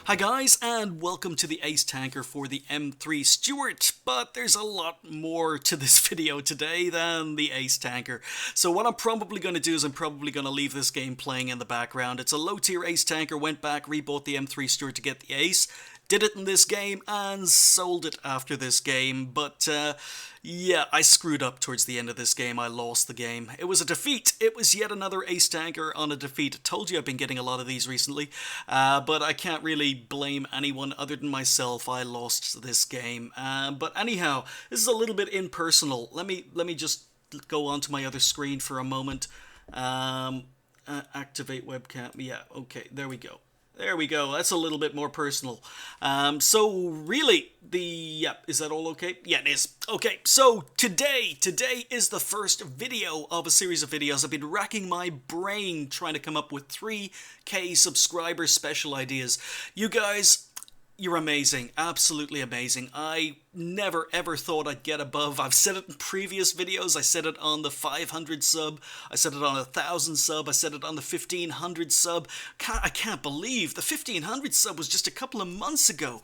Hi guys, and welcome to the Ace Tanker for the M3 Stuart, but there's a lot more to this video today than the Ace Tanker. So what I'm probably going to do is I'm probably going to leave this game playing in the background. It's a low tier Ace Tanker, went back, rebought the M3 Stuart to get the Ace, did it in this game, and sold it after this game, but yeah, I screwed up towards the end of this game. I lost the game. It was a defeat. It was yet another Ace Tanker on a defeat. I told you I've been getting a lot of these recently, but I can't really blame anyone other than myself. I lost this game. But anyhow, this is a little bit impersonal. Let me just go on to my other screen for a moment. Activate webcam. Yeah, okay, there we go. There we go. That's a little bit more personal. So really, is that all okay? Yeah, it is. Okay, so today is the first video of a series of videos. I've been racking my brain trying to come up with 3K subscriber special ideas. You guys, you're amazing. Absolutely amazing. I never ever thought I'd get above. I've said it in previous videos. I said it on the 500 sub. I said it on 1,000 sub. I said it on the 1,500 sub. I can't believe the 1,500 sub was just a couple of months ago.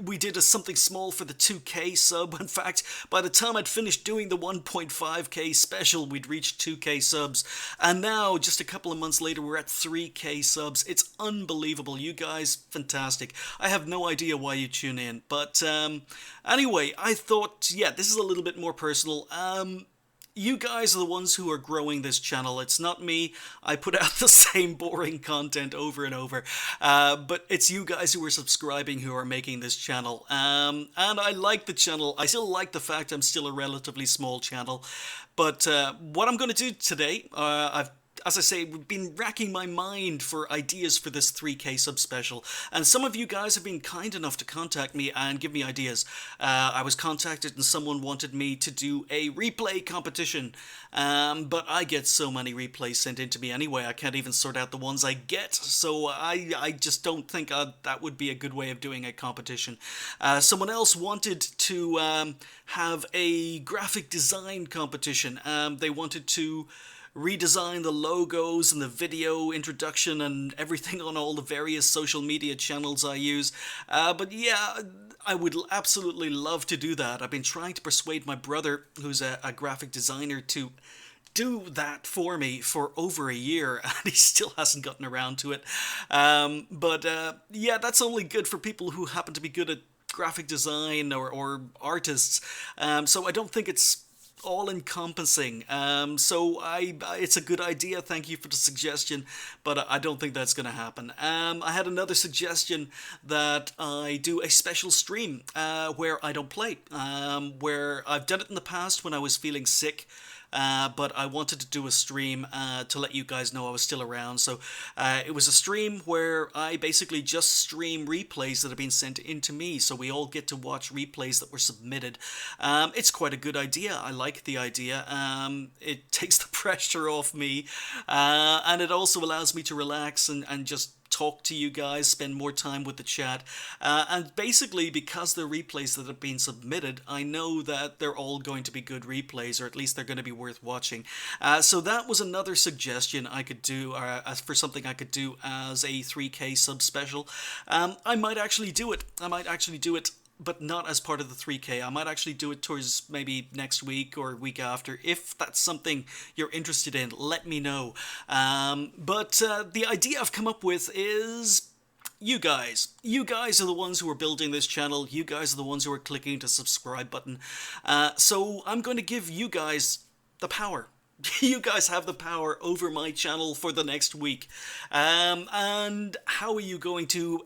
We did something small for the 2K sub. In fact, by the time I'd finished doing the 1.5K special, we'd reached 2K subs. And now, just a couple of months later, we're at 3K subs. It's unbelievable. You guys, fantastic. I have no idea why you tune in, but anyway, I thought, yeah, this is a little bit more personal. You guys are the ones who are growing this channel. It's not me. I put out the same boring content over and over. But it's you guys who are subscribing who are making this channel. And I like the channel. I still like the fact I'm still a relatively small channel. But what I'm going to do today, as I say, we've been racking my mind for ideas for this 3K sub special, and some of you guys have been kind enough to contact me and give me ideas. I was contacted and someone wanted me to do a replay competition, but I get so many replays sent in to me anyway, I can't even sort out the ones I get, so I just don't think that would be a good way of doing a competition. Someone else wanted to have a graphic design competition. They wanted to redesign the logos and the video introduction and everything on all the various social media channels I use. But yeah, I would absolutely love to do that. I've been trying to persuade my brother, who's a graphic designer, to do that for me for over a year, and he still hasn't gotten around to it. Yeah, that's only good for people who happen to be good at graphic design or artists. So I don't think it's all-encompassing. It's a good idea. Thank you for the suggestion, but I don't think that's going to happen. I had another suggestion that I do a special stream where I don't play, where I've done it in the past when I was feeling sick. But I wanted to do a stream to let you guys know I was still around. So it was a stream where I basically just stream replays that have been sent in to me, so we all get to watch replays that were submitted. It's quite a good idea. I like the idea. It takes the pressure off me, and it also allows me to relax and just talk to you guys, spend more time with the chat, and basically because they're replays that have been submitted, I know that they're all going to be good replays, or at least they're going to be worth watching. So that was another suggestion I could do for something I could do as a 3K sub special. I might actually do it. But not as part of the 3K. I might actually do it towards maybe next week or week after. If that's something you're interested in, let me know. But the idea I've come up with is you guys. You guys are the ones who are building this channel. You guys are the ones who are clicking the subscribe button. So I'm going to give you guys the power. You guys have the power over my channel for the next week. And how are you going to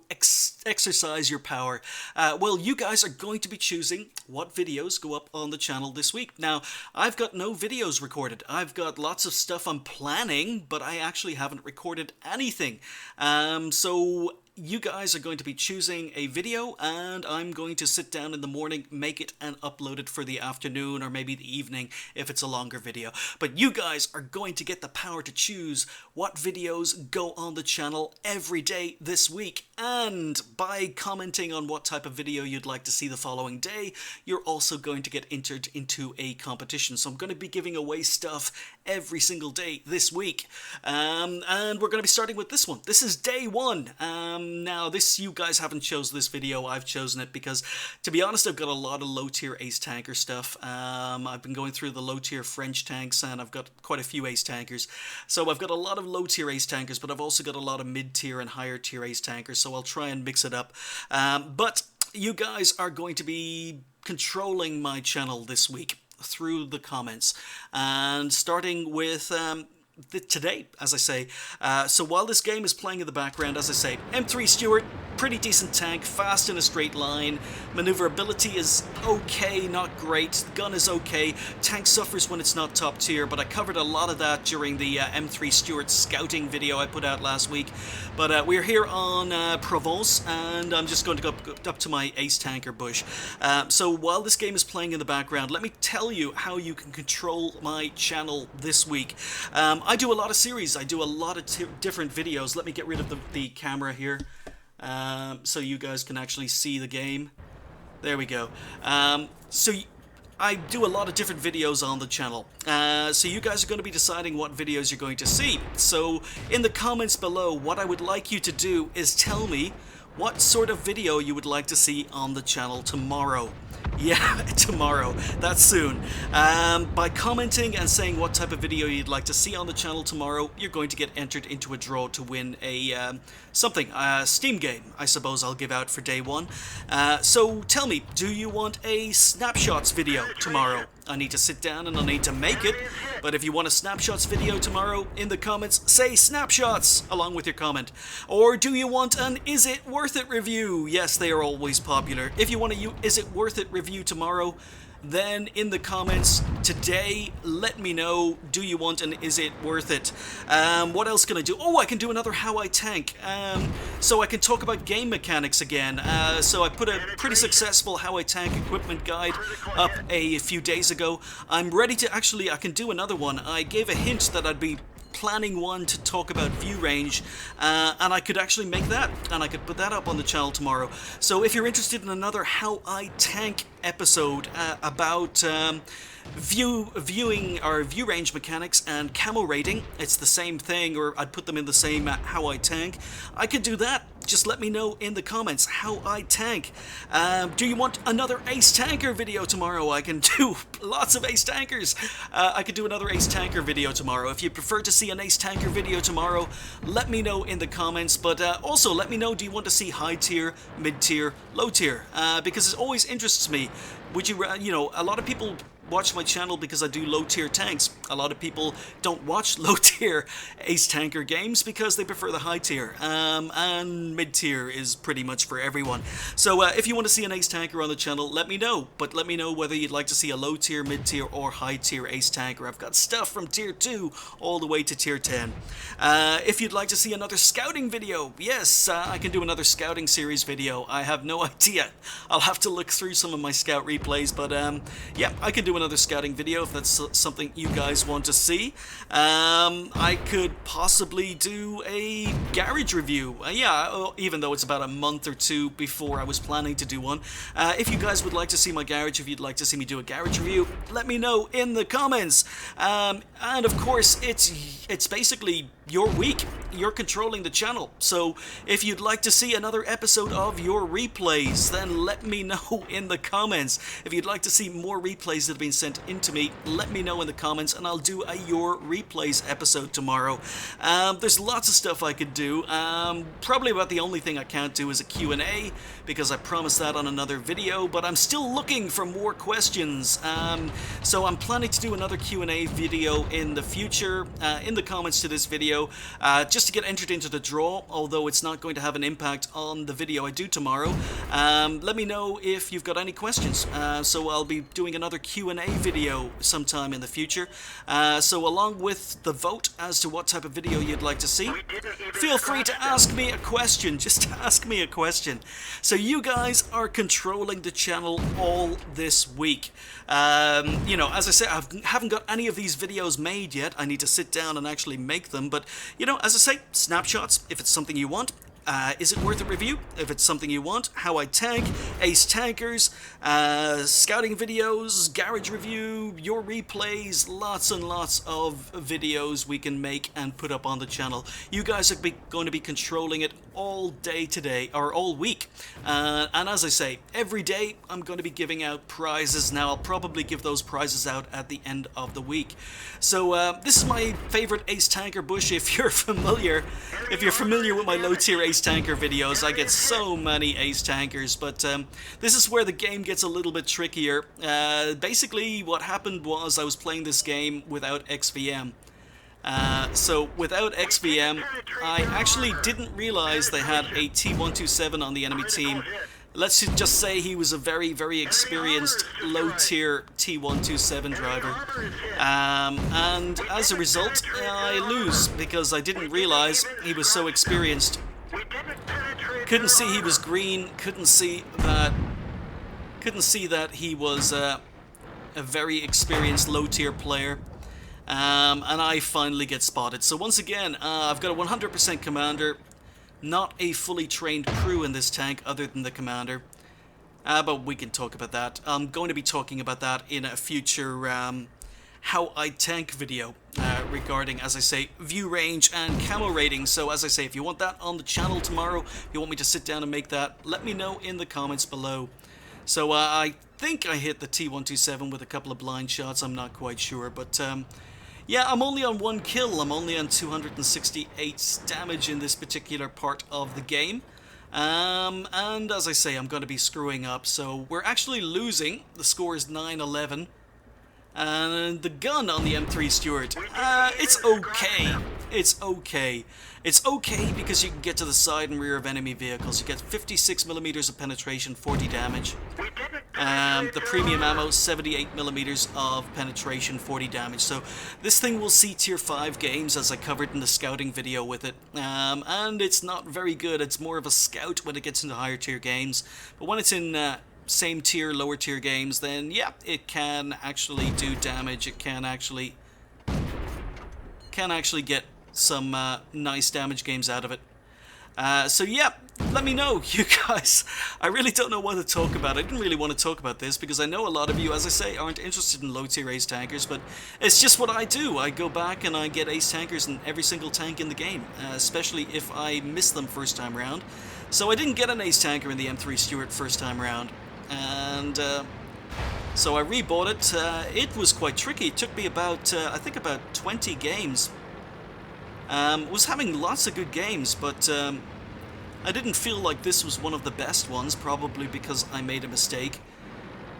exercise your power? Well, you guys are going to be choosing what videos go up on the channel this week. Now, I've got no videos recorded. I've got lots of stuff I'm planning, but I actually haven't recorded anything. So you guys are going to be choosing a video, and I'm going to sit down in the morning, make it, and upload it for the afternoon or maybe the evening if it's a longer video. But you guys are going to get the power to choose what videos go on the channel every day this week. And by commenting on what type of video you'd like to see the following day, you're also going to get entered into a competition. So I'm going to be giving away stuff every single day this week. And we're going to be starting with this one. This is day 1. Now, you guys haven't chosen this video. I've chosen it because, to be honest, I've got a lot of low-tier ace tanker stuff. I've been going through the low-tier French tanks, and I've got quite a few ace tankers. So I've got a lot of low-tier ace tankers, but I've also got a lot of mid-tier and higher-tier ace tankers, so I'll try and mix it up. But you guys are going to be controlling my channel this week through the comments, and starting with today, as I say. So while this game is playing in the background, as I say, M3 Stuart, pretty decent tank, fast in a straight line, maneuverability is okay, not great, gun is okay, tank suffers when it's not top tier, but I covered a lot of that during the M3 Stuart scouting video I put out last week. But we're here on Provence, and I'm just going to go up to my ace tanker bush. So while this game is playing in the background, let me tell you how you can control my channel this week. I do a lot of series, I do a lot of different videos. Let me get rid of the camera here, so you guys can actually see the game. There we go. So I do a lot of different videos on the channel, so you guys are going to be deciding what videos you're going to see. So in the comments below, what I would like you to do is tell me what sort of video you would like to see on the channel tomorrow. Yeah, tomorrow. That's soon. By commenting and saying what type of video you'd like to see on the channel tomorrow, you're going to get entered into a draw to win a Steam game, I suppose I'll give out for day 1. So tell me, do you want a Snapshots video tomorrow? I need to sit down and I need to make it, but if you want a Snapshots video tomorrow, in the comments, say Snapshots along with your comment. Or do you want an Is It Worth It review? Yes, they are always popular. If you want a Is It Worth It review tomorrow, then in the comments today, let me know, do you want an Is It Worth It? What else can I do? Oh, I can do another How I Tank. So I can talk about game mechanics again. So I put a pretty successful How I Tank equipment guide up a few days ago. I'm ready to I can do another one. I gave a hint that I'd be planning one to talk about view range, and I could actually make that, and I could put that up on the channel tomorrow. So if you're interested in another How I Tank episode about viewing or view range mechanics and camo rating, it's the same thing, or I'd put them in the same How I Tank, I could do that. Just let me know in the comments, How I Tank. Do you want another Ace Tanker video tomorrow? I can do lots of Ace Tankers. I could do another Ace Tanker video tomorrow. If you prefer to see an Ace Tanker video tomorrow, let me know in the comments. But also let me know, do you want to see high tier, mid tier, low tier? Because it always interests me. Would you, a lot of people watch my channel because I do low-tier tanks. A lot of people don't watch low-tier ace tanker games because they prefer the high-tier, and mid-tier is pretty much for everyone. So if you want to see an ace tanker on the channel, let me know, but let me know whether you'd like to see a low-tier, mid-tier, or high-tier ace tanker. I've got stuff from tier 2 all the way to tier 10. If you'd like to see another scouting video, yes, I can do another scouting series video. I have no idea. I'll have to look through some of my scout replays, but yeah, I can do another scouting video if that's something you guys want to see. I could possibly do a garage review. Yeah, even though it's about a month or two before I was planning to do one. If you guys would like to see my garage, if you'd like to see me do a garage review, let me know in the comments. And of course, it's basically your week. You're controlling the channel. So if you'd like to see another episode of your replays, then let me know in the comments. If you'd like to see more replays that have been sent in to me, let me know in the comments and I'll do a your replays episode tomorrow. There's lots of stuff I could do. Probably about the only thing I can't do is a Q&A, because I promised that on another video, but I'm still looking for more questions. So I'm planning to do another Q&A video in the future, in the comments to this video, just to get entered into the draw, although it's not going to have an impact on the video I do tomorrow. Let me know if you've got any questions. So I'll be doing another Q&A video sometime in the future. So along with the vote as to what type of video you'd like to see, feel free to ask me a question. Just ask me a question. So you guys are controlling the channel all this week. You know, as I said, I haven't got any of these videos made yet. I need to sit down and actually make them. But, you know, as I say, snapshots, if it's something you want, is it worth a review? If it's something you want, how I tank, ace tankers, scouting videos, garage review, your replays, lots and lots of videos we can make and put up on the channel. You guys are going to be controlling it all day today, or all week. And as I say, every day I'm going to be giving out prizes. Now I'll probably give those prizes out at the end of the week. So this is my favorite ace tanker bush. If you're familiar with my low tier ace tanker videos, I get so many ace tankers, but this is where the game gets a little bit trickier. Basically what happened was I was playing this game without XVM. So without XVM, I actually didn't realize they had a T127 on the enemy team. Let's just say he was a very, very experienced low-tier T127 driver. And as a result, I lose because I didn't realize he was so experienced. Couldn't see he was green, couldn't see that he was a very experienced low-tier player. And I finally get spotted. So once again, I've got a 100% commander, not a fully trained crew in this tank other than the commander. But we can talk about that. I'm going to be talking about that in a future how I tank video regarding, as I say, view range and camo rating. So as I say, if you want that on the channel tomorrow, if you want me to sit down and make that, let me know in the comments below. So I think I hit the T127 with a couple of blind shots, I'm not quite sure, but yeah, I'm only on 1 kill, I'm only on 268 damage in this particular part of the game. And as I say, I'm going to be screwing up, so we're actually losing. The score is 9-11. And the gun on the M3 Stuart, it's okay. It's okay. It's okay because you can get to the side and rear of enemy vehicles. You get 56mm of penetration, 40 damage. The premium ammo, 78mm of penetration, 40 damage. So this thing will see tier 5 games, as I covered in the scouting video with it. And it's not very good. It's more of a scout when it gets into higher tier games. But when it's in same tier, lower tier games, then yeah, it can actually do damage. It can actually get some nice damage games out of it. So yeah, let me know, you guys. I really don't know what to talk about. I didn't really want to talk about this because I know a lot of you, as I say, aren't interested in low tier ace tankers, but it's just what I do. I go back and I get ace tankers in every single tank in the game, especially if I miss them first time round. So I didn't get an ace tanker in the M3 Stuart first time round, and so I rebought it. It was quite tricky. It took me about, I think about 20 games. Was having lots of good games, but I didn't feel like this was one of the best ones, probably because I made a mistake.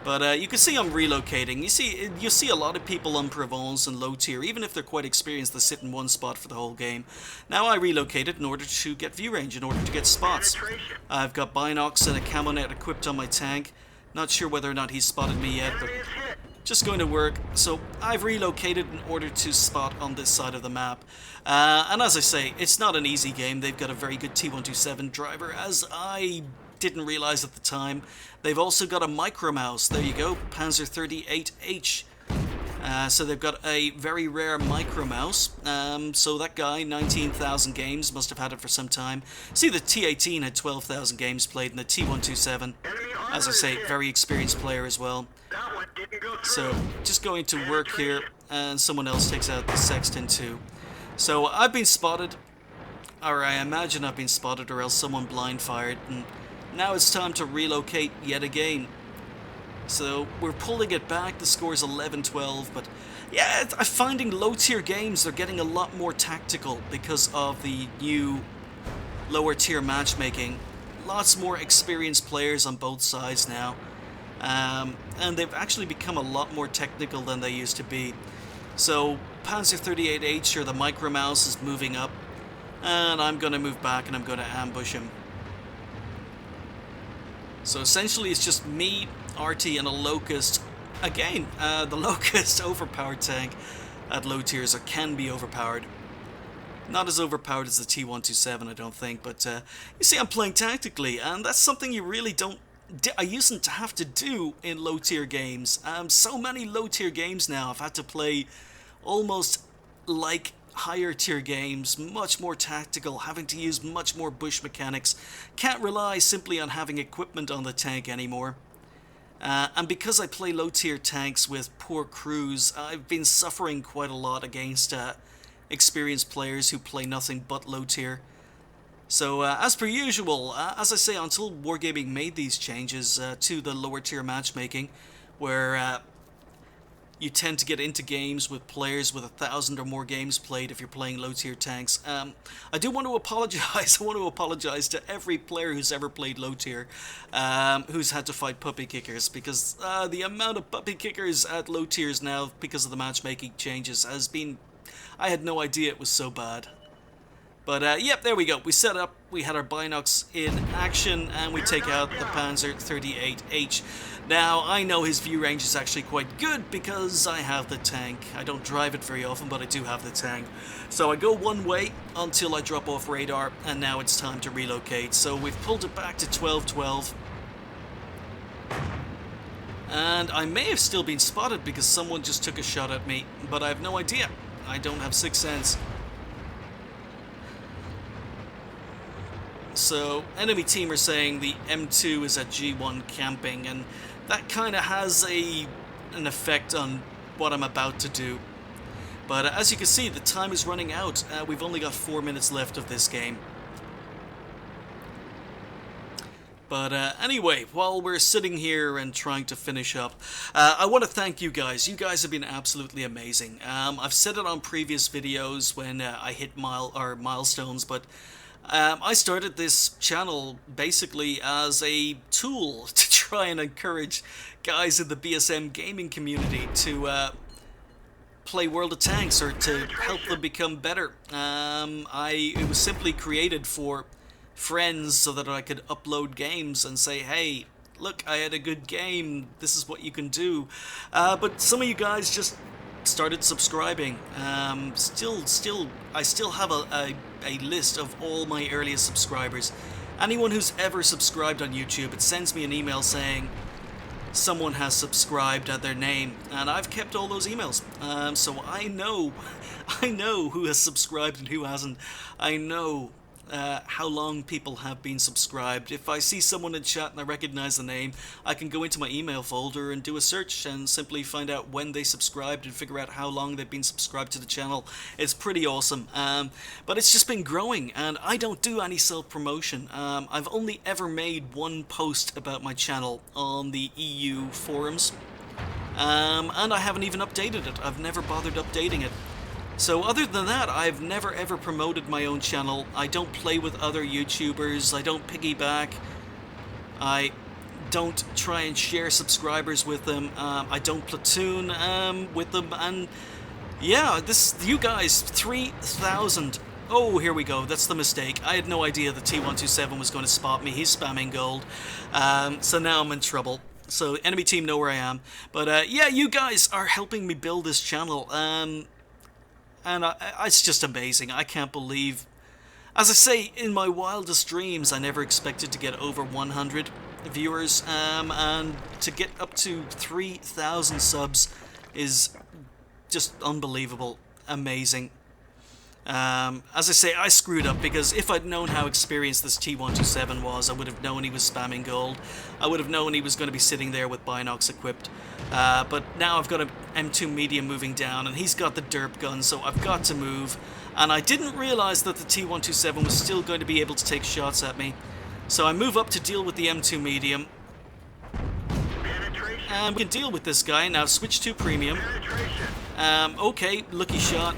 But you can see I'm relocating. You see a lot of people on Provence and low tier, even if they're quite experienced, they sit in one spot for the whole game. Now I relocated in order to get view range, in order to get spots. I've got binocs and a camo net equipped on my tank. Not sure whether or not he's spotted me yet, but just going to work. So I've relocated in order to spot on this side of the map. And as I say, it's not an easy game. They've got a very good T127 driver, as I didn't realize at the time. They've also got a micro mouse. There you go, Panzer 38H. So they've got a very rare micro mouse. So that guy, 19,000 games, must have had it for some time. See, the T18 had 12,000 games played, and the T127, as I say, very experienced player as well. So just going to work here, and someone else takes out the Sexton too. So I've been spotted, or I imagine I've been spotted, or else someone blind fired, and now it's time to relocate yet again. So we're pulling it back. The score is 11-12, but yeah, I'm finding low tier games, they're getting a lot more tactical because of the new lower tier matchmaking. Lots more experienced players on both sides now. And they've actually become a lot more technical than they used to be. So Panzer 38H, or the micro mouse, is moving up, and I'm going to move back and I'm going to ambush him. So essentially it's just me, Arty, and a Locust. Again, the Locust overpowered tank at low tiers, or can be overpowered. Not as overpowered as the T127, I don't think, but you see, I'm playing tactically, and that's something you really don't. I used to have to do in low tier games. So many low tier games now I've had to play almost like higher tier games, much more tactical, having to use much more bush mechanics. Can't rely simply on having equipment on the tank anymore. And because I play low tier tanks with poor crews, I've been suffering quite a lot against experienced players who play nothing but low tier. So, as per usual, as I say, until Wargaming made these changes to the lower tier matchmaking, where you tend to get into games with players with 1,000 or more games played if you're playing low tier tanks. I do want to apologize. I want to apologize to every player who's ever played low tier, who's had to fight puppy kickers, because the amount of puppy kickers at low tiers now, because of the matchmaking changes, has been... I had no idea it was so bad. But, yep, there we go. We set up, we had our binocs in action, and we take out the Panzer 38H. Now, I know his view range is actually quite good because I have the tank. I don't drive it very often, but I do have the tank. So I go one way until I drop off radar, and now it's time to relocate. So we've pulled it back to 1212. And I may have still been spotted because someone just took a shot at me, but I have no idea. I don't have sixth sense. So, enemy team are saying the M2 is at G1 camping, and that kind of has an effect on what I'm about to do. But as you can see, the time is running out. We've only got 4 minutes left of this game. But anyway, while we're sitting here and trying to finish up, I want to thank you guys. You guys have been absolutely amazing. I've said it on previous videos when I hit milestones, but I started this channel basically as a tool to try and encourage guys in the BSM gaming community to play World of Tanks, or to help them become better. It was simply created for friends so that I could upload games and say, hey, look, I had a good game, this is what you can do. But some of you guys just started subscribing. I still have a list of all my earliest subscribers. Anyone who's ever subscribed on YouTube, it sends me an email saying someone has subscribed at their name, and I've kept all those emails. So I know who has subscribed and who hasn't. I know how long people have been subscribed. If I see someone in chat and I recognize the name, I can go into my email folder and do a search and simply find out when they subscribed and figure out how long they've been subscribed to the channel. It's pretty awesome. But it's just been growing, and I don't do any self-promotion. I've only ever made one post about my channel on the EU forums, and I haven't even updated it. I've never bothered updating it. So other than that, I've never ever promoted my own channel. I don't play with other YouTubers. I don't piggyback. I don't try and share subscribers with them. I don't platoon with them. And yeah, you guys, 3,000. Oh, here we go. That's the mistake. I had no idea the T127 was going to spot me. He's spamming gold. So now I'm in trouble. So enemy team know where I am. But yeah, you guys are helping me build this channel. And it's just amazing. I can't believe... As I say, in my wildest dreams, I never expected to get over 100 viewers. And to get up to 3,000 subs is just unbelievable. Amazing. As I say, I screwed up, because if I'd known how experienced this T127 was, I would have known he was spamming gold. I would have known he was going to be sitting there with binocs equipped. But now I've got an M2 medium moving down, and he's got the derp gun, so I've got to move. And I didn't realize that the T127 was still going to be able to take shots at me. So I move up to deal with the M2 medium. And we can deal with this guy. Now switch to premium. Okay, lucky shot.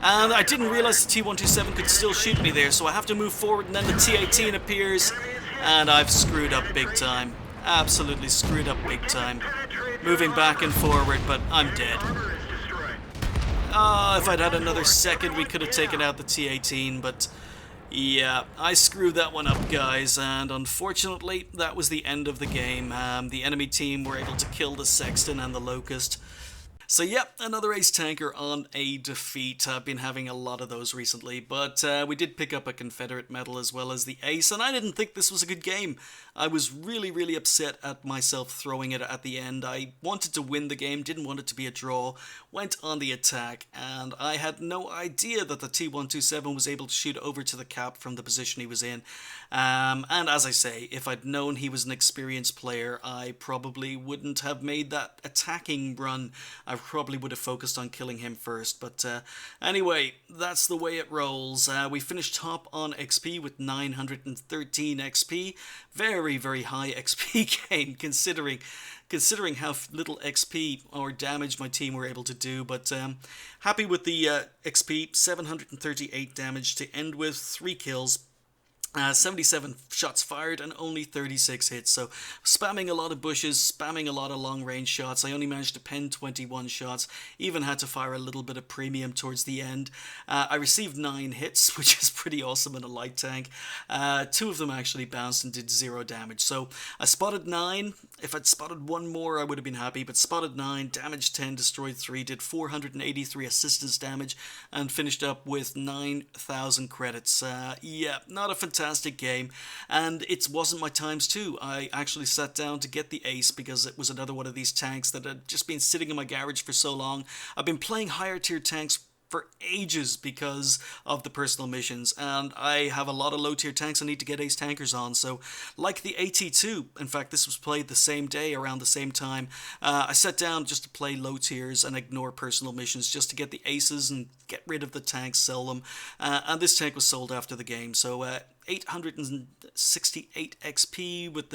And I didn't realize the T127 could still shoot me there, so I have to move forward, and then the T18 appears, and I've screwed up big time. Absolutely screwed up big time. Moving back and forward, but I'm dead. If I'd had another second, we could have taken out the T18, but yeah, I screwed that one up, guys, and unfortunately, that was the end of the game. The enemy team were able to kill the Sexton and the Locust. So yep, another ace tanker on a defeat. I've been having a lot of those recently, but we did pick up a Confederate medal as well as the ace, and I didn't think this was a good game. I was really, really upset at myself throwing it at the end. I wanted to win the game, didn't want it to be a draw, went on the attack, and I had no idea that the T-127 was able to shoot over to the cap from the position he was in. And as I say, if I'd known he was an experienced player, I probably wouldn't have made that attacking run. I probably would have focused on killing him first. But anyway, that's the way it rolls. We finished top on XP with 913 XP. Very, very high XP game considering how little XP or damage my team were able to do. But happy with the XP, 738 damage to end with, 3 kills. 77 shots fired and only 36 hits, so spamming a lot of bushes, spamming a lot of long range shots. I only managed to pen 21 shots, even had to fire a little bit of premium towards the end. I received 9 hits, which is pretty awesome in a light tank. 2 of them actually bounced and did 0 damage, so I spotted 9. If I'd spotted 1 more I would have been happy, but spotted 9, damaged 10, destroyed 3, did 483 assistance damage, and finished up with 9,000 credits. Yeah, not a fantastic game, and it wasn't my times 2. I actually sat down to get the ace because it was another one of these tanks that had just been sitting in my garage for so long. I've been playing higher tier tanks for ages because of the personal missions, and I have a lot of low tier tanks I need to get ace tankers on. So like the AT2, in fact this was played the same day around the same time, I sat down just to play low tiers and ignore personal missions just to get the aces and get rid of the tanks, sell them, and this tank was sold after the game. So 868 XP with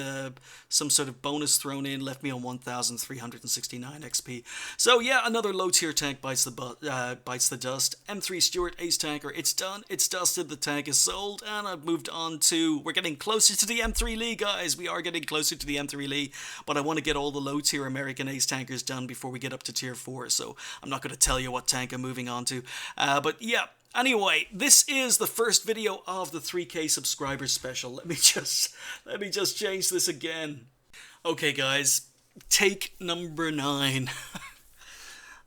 some sort of bonus thrown in left me on 1,369 XP. So yeah, another low tier tank bites the dust. M3 Stuart ace tanker. It's done. It's dusted. The tank is sold, and I've moved on to. We're getting closer to the M3 Lee, guys. We are getting closer to the M3 Lee, but I want to get all the low tier American ace tankers done before we get up to tier 4. So I'm not going to tell you what tank I'm moving on to. But yeah. Anyway, this is the first video of the 3K subscribers special. Let me just change this again. Okay, guys, take number 9.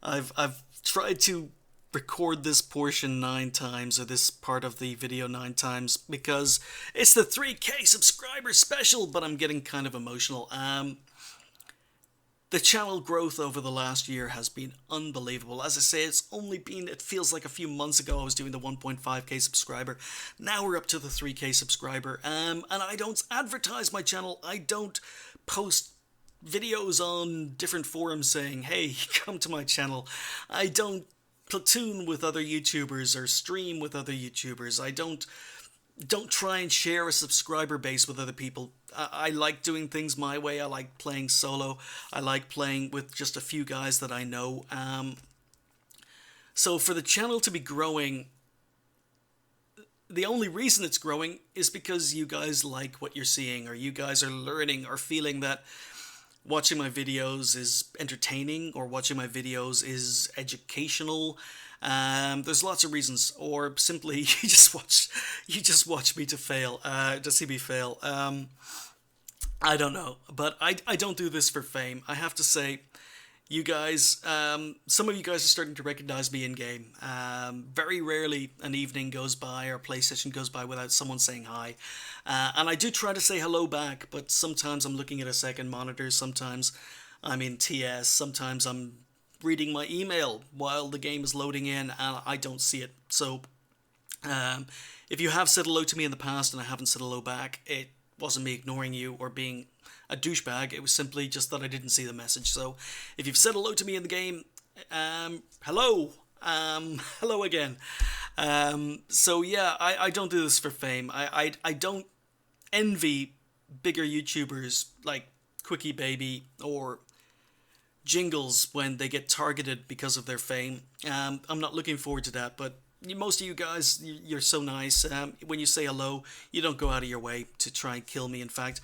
I've tried to record this portion 9 times, or this part of the video 9 times, because it's the 3K subscribers special, but I'm getting kind of emotional. The channel growth over the last year has been unbelievable. As I say, it feels like a few months ago I was doing the 1.5k subscriber. Now we're up to the 3k subscriber. And I don't advertise my channel. I don't post videos on different forums saying, hey, come to my channel. I don't platoon with other YouTubers or stream with other YouTubers. I don't try and share a subscriber base with other people. I like doing things my way. I like playing solo. I like playing with just a few guys that I know. So for the channel to be growing, the only reason it's growing is because you guys like what you're seeing, or you guys are learning or feeling that watching my videos is entertaining, or watching my videos is educational. There's lots of reasons, or simply you just watch me to fail, to see me fail. I don't know, but I don't do this for fame. I have to say, you guys, some of you guys are starting to recognize me in game. Very rarely an evening goes by or a play session goes by without someone saying hi. And I do try to say hello back, but sometimes I'm looking at a second monitor, sometimes I'm in TS, sometimes I'm reading my email while the game is loading in and I don't see it. So if you have said hello to me in the past and I haven't said hello back, it wasn't me ignoring you or being a douchebag. It was simply just that I didn't see the message. So if you've said hello to me in the game, hello. Hello again. So yeah, I don't do this for fame. I don't envy bigger YouTubers like Quickie Baby or Jingles when they get targeted because of their fame. I'm not looking forward to that, but most of you guys, you're so nice. When you say hello, you don't go out of your way to try and kill me. In fact,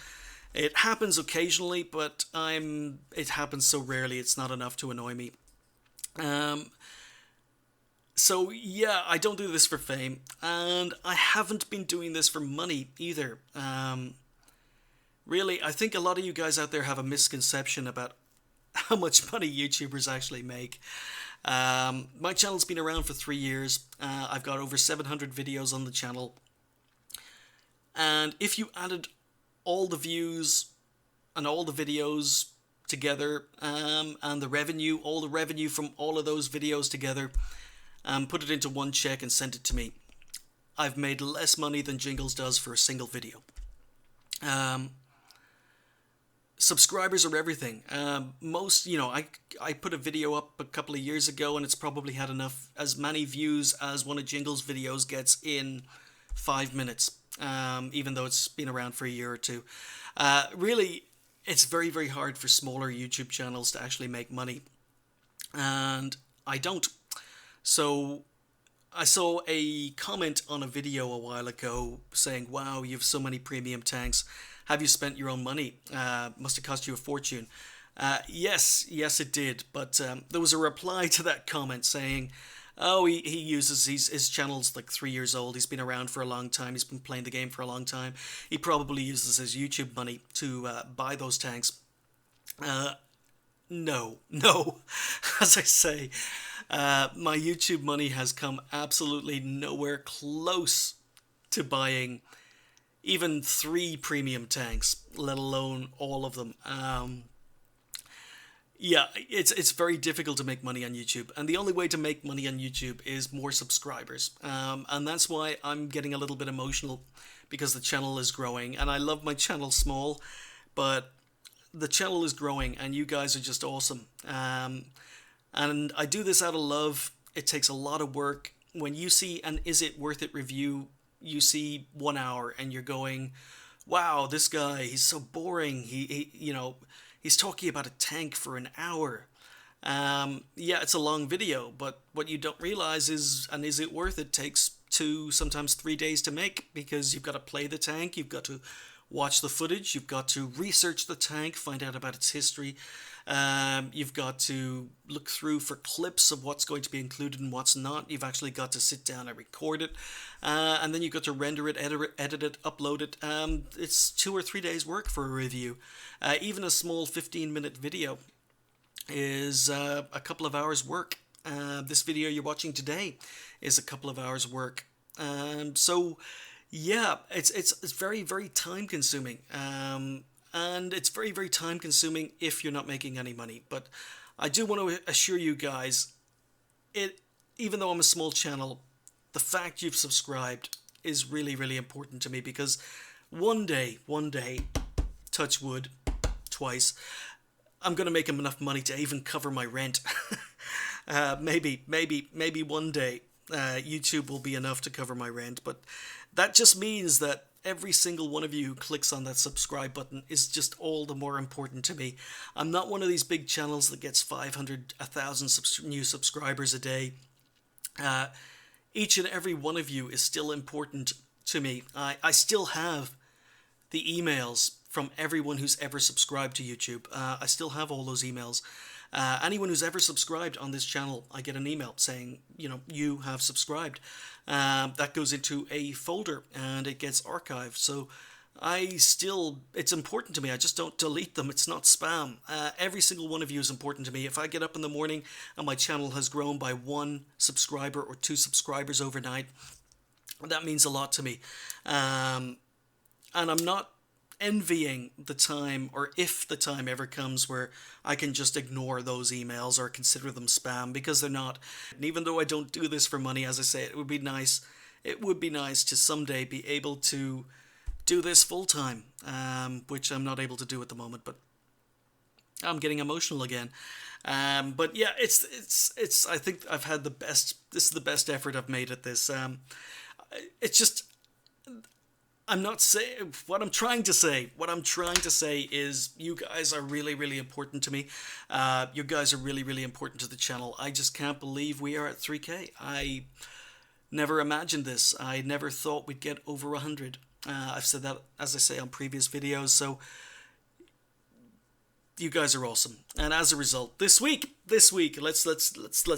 it happens occasionally, but it happens so rarely it's not enough to annoy me. So yeah, I don't do this for fame, and I haven't been doing this for money either. Really, I think a lot of you guys out there have a misconception about how much money YouTubers actually make. My channel's been around for 3 years. I've got over 700 videos on the channel. And if you added all the views and all the videos together, and the revenue, all the revenue from all of those videos together, put it into one check and sent it to me, I've made less money than Jingles does for a single video. Subscribers are everything. I put a video up a couple of years ago and it's probably had as many views as one of Jingles' videos gets in 5 minutes, even though it's been around for a year or two. Really, it's very, very hard for smaller YouTube channels to actually make money. And I don't. So I saw a comment on a video a while ago saying, wow, you have so many premium tanks. Have you spent your own money? Must have cost you a fortune. Yes, it did. But there was a reply to that comment saying, oh, he uses, his channel's like 3 years old. He's been around for a long time. He's been playing the game for a long time. He probably uses his YouTube money to buy those tanks. No. As I say, my YouTube money has come absolutely nowhere close to buying even 3 premium tanks, let alone all of them. Yeah, it's very difficult to make money on YouTube, and the only way to make money on YouTube is more subscribers. And that's why I'm getting a little bit emotional, because the channel is growing, and I love my channel small, but the channel is growing, and you guys are just awesome. And I do this out of love. It takes a lot of work. When you see an Is It Worth It review, you see 1 hour and you're going, wow, this guy, he's so boring. He's talking about a tank for an hour. Yeah, it's a long video, but what you don't realize is an Is It Worth It takes 2, sometimes 3 days to make, because you've got to play the tank, you've got to watch the footage, you've got to research the tank, find out about its history. You've got to look through for clips of what's going to be included and what's not. You've actually got to sit down and record it. And then you've got to render it, edit it, upload it. It's 2 or 3 days work for a review. Even a small 15-minute video is a couple of hours work. This video you're watching today is a couple of hours work. So yeah, it's very, very time consuming. And it's very, very time consuming if you're not making any money. But I do want to assure you guys, even though I'm a small channel, the fact you've subscribed is really, really important to me, because one day, touch wood, twice, I'm going to make enough money to even cover my rent. Maybe one day YouTube will be enough to cover my rent, but that just means that every single one of you who clicks on that subscribe button is just all the more important to me. I'm not one of these big channels that gets 500, 1,000 new subscribers a day. Each and every one of you is still important to me. I still have the emails from everyone who's ever subscribed to YouTube. I still have all those emails. Anyone who's ever subscribed on this channel, I get an email saying, you have subscribed. That goes into a folder and it gets archived. So it's important to me. I just don't delete them. It's not spam. Every single one of you is important to me. If I get up in the morning and my channel has grown by 1 subscriber or 2 subscribers overnight, that means a lot to me. And I'm not envying the time, or if the time ever comes where I can just ignore those emails or consider them spam, because they're not. And even though I don't do this for money, as I say, it would be nice to someday be able to do this full time, which I'm not able to do at the moment, but I'm getting emotional again. But yeah, it's I think I've had this is the best effort I've made at this. It's just, I'm not saying what I'm trying to say. What I'm trying to say is you guys are really, really important to me. You guys are really, really important to the channel. I just can't believe we are at 3K. I never imagined this. I never thought we'd get over 100. I've said that, as I say, on previous videos. So you guys are awesome. And as a result, this week this week, let's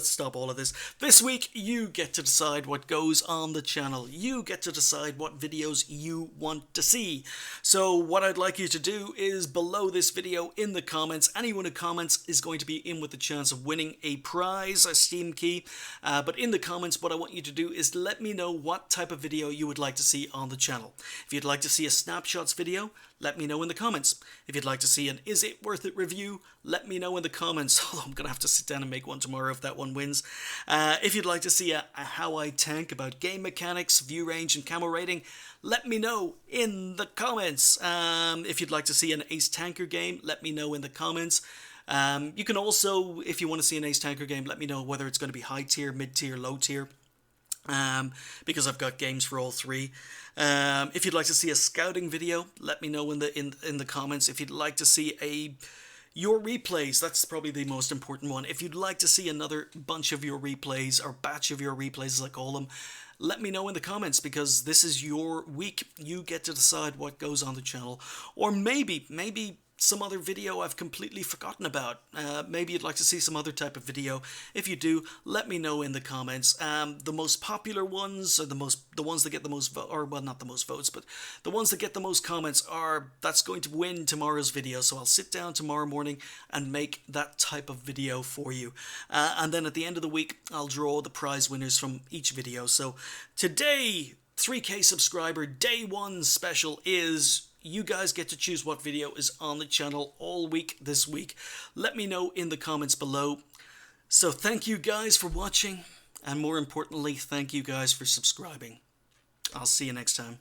stop all of this. This week, you get to decide what goes on the channel. You get to decide what videos you want to see. So what I'd like you to do is below this video in the comments, anyone who comments is going to be in with the chance of winning a prize, a Steam key. But in the comments, what I want you to do is let me know what type of video you would like to see on the channel. If you'd like to see a Snapshots video, let me know in the comments. If you'd like to see an Is It Worth It review, let me know in the comments. Although I'm going to have to sit down and make one tomorrow if that one wins. If you'd like to see a How I Tank about game mechanics, view range and camo rating, let me know in the comments. If you'd like to see an Ace Tanker game, let me know in the comments. You can also, if you want to see an Ace Tanker game, let me know whether it's going to be high tier, mid tier, low tier. Because I've got games for all three. If you'd like to see a scouting video, let me know in the comments. If you'd like to see your replays, that's probably the most important one. If you'd like to see another bunch of your replays, or batch of your replays as I call them, let me know in the comments, because this is your week. You get to decide what goes on the channel. Or maybe some other video I've completely forgotten about. Maybe you'd like to see some other type of video. If you do, let me know in the comments. The most popular ones, or the ones that get the most or well, not the most votes, but the ones that get the most comments that's going to win tomorrow's video. So I'll sit down tomorrow morning and make that type of video for you. And then at the end of the week, I'll draw the prize winners from each video. So today, 3K subscriber day 1 special is, you guys get to choose what video is on the channel all week this week. Let me know in the comments below. So thank you guys for watching, and more importantly, thank you guys for subscribing. I'll see you next time.